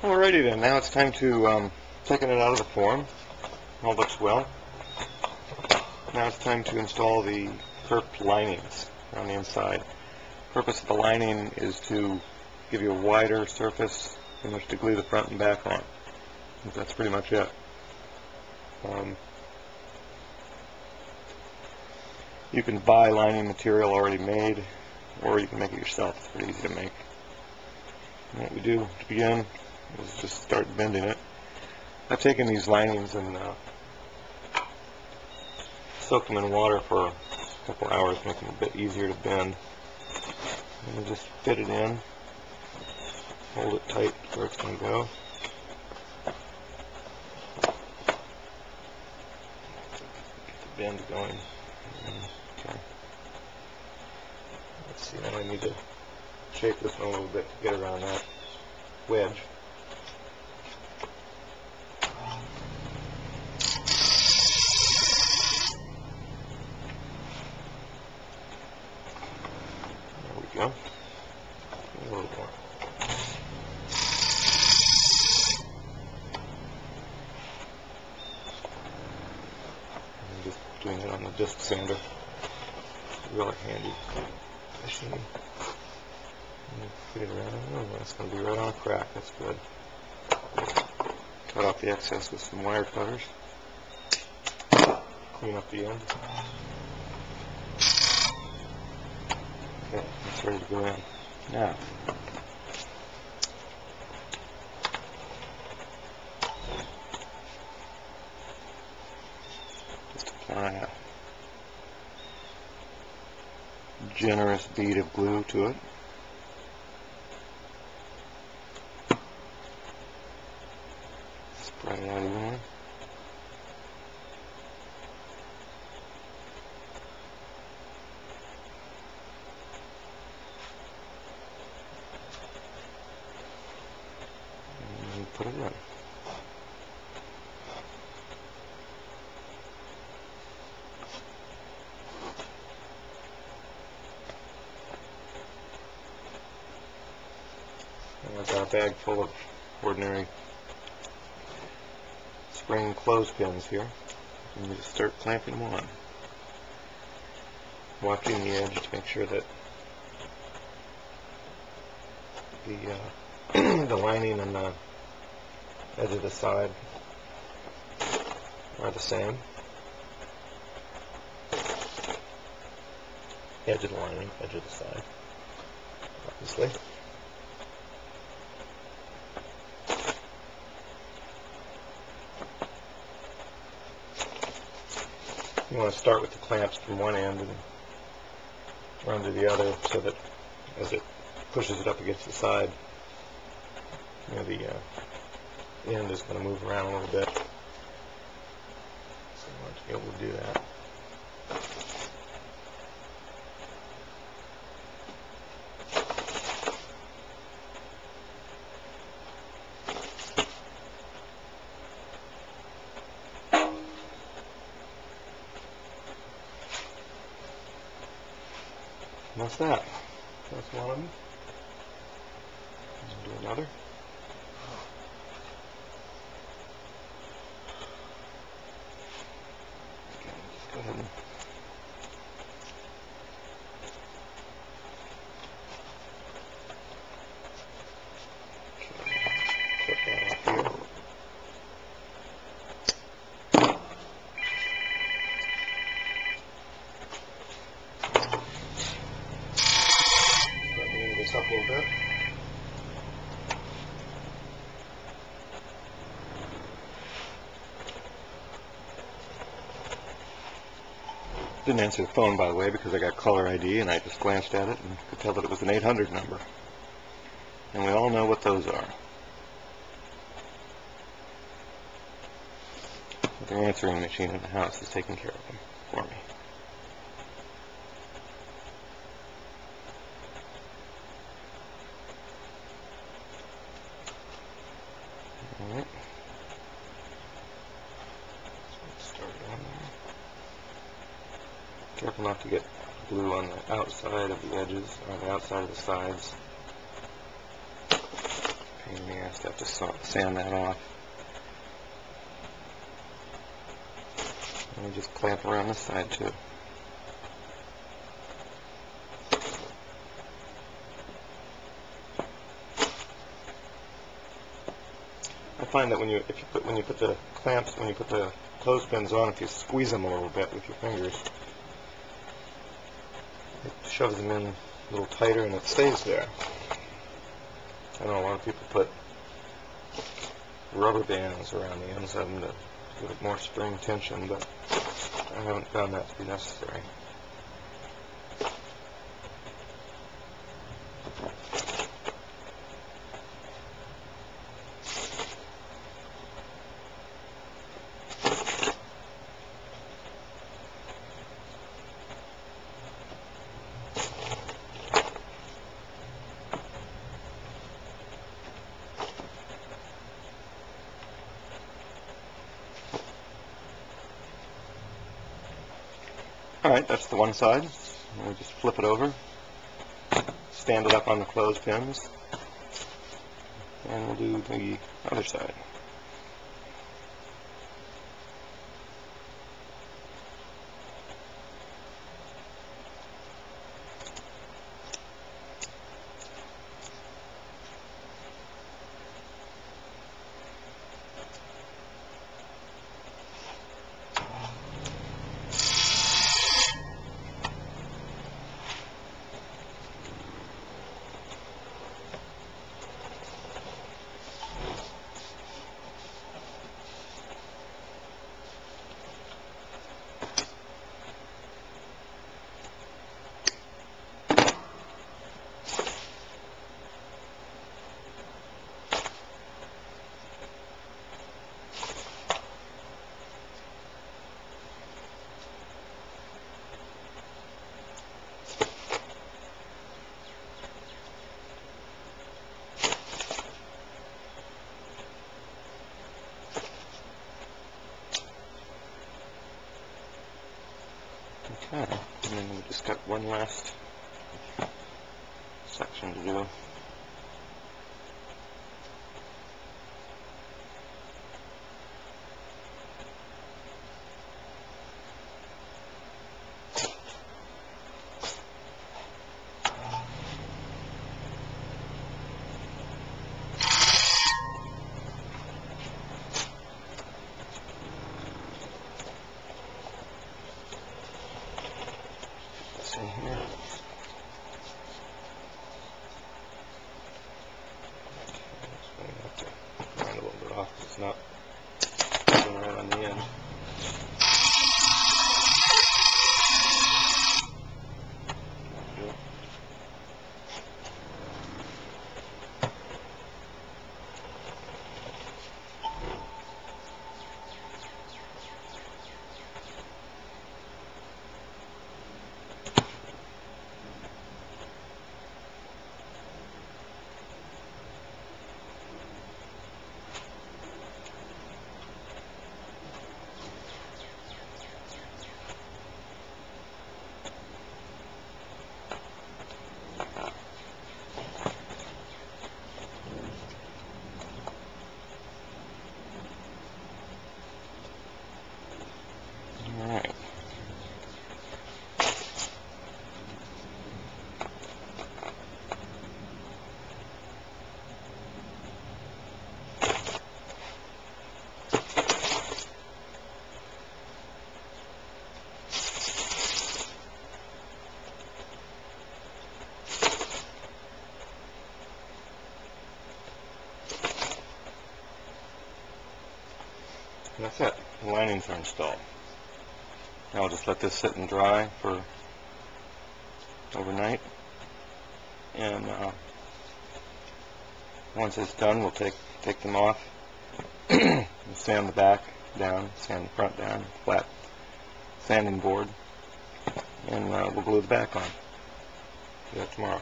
Alrighty then, now it's time to taking it out of the form. All looks well. Now it's time to install the kerfed linings on the inside. The purpose of the lining is to give you a wider surface in which to glue the front and back on. That's pretty much it. You can buy lining material already made, or you can make it yourself. It's pretty easy to make. And what we do to begin is just start bending it. I've taken these linings and soaked them in water for a couple hours, make them a bit easier to bend. And you just fit it in, hold it tight where it's going to go. Get the bend going. Okay. Let's see, now I need to shape this one a little bit to get around that wedge. There we go. A little more. I'm just doing it on the disc sander. It's a really handy machine. Get it around. Oh, that's going to be right on a crack. That's good. Cut off the excess with some wire cutters. Clean up the end. Okay, it's ready to go in. Now, just apply a generous bead of glue to it. Spread it out evenly. And put it in. And I've got a bag full of ordinary spring clothespins here, and you just start clamping them on, watching the edge to make sure that the the lining and the edge of the side are the same. Edge of the lining, edge of the side, obviously. You want to start with the clamps from one end and run to the other, so that as it pushes it up against the side, you know, the end is going to move around a little bit. So you want to be able to do that. And that's that. That's one of them. Do another. Okay, just go ahead and clip that off here. Move this up a little bit. Didn't answer the phone, by the way, because I got caller ID and I just glanced at it and could tell that it was an 800 number. And we all know what those are. The answering machine in the house is taking care of them for me. Alright. Start it on there. Careful not to get glue on the outside of the edges, on the outside of the sides. pain in the ass to have to sand that off. And we just clamp around this side too. I find that when you put the clothespins on, if you squeeze them a little bit with your fingers, it shoves them in a little tighter and it stays there. I know a lot of people put rubber bands around the ends of them to give it more spring tension, but I haven't found that to be necessary. Alright, that's the one side. And we'll just flip it over, stand it up on the clothespins, and we'll do the other side. Okay, and then we've just got one last section to do. In here. Just going to have to grind a little bit off because it's not going right on the end. Alright. And that's it. The linings are installed. Now I'll just let this sit and dry for overnight, and once it's done, we'll take them off and sand the back down, sand the front down, flat sanding board, and we'll glue the back on. Do that tomorrow.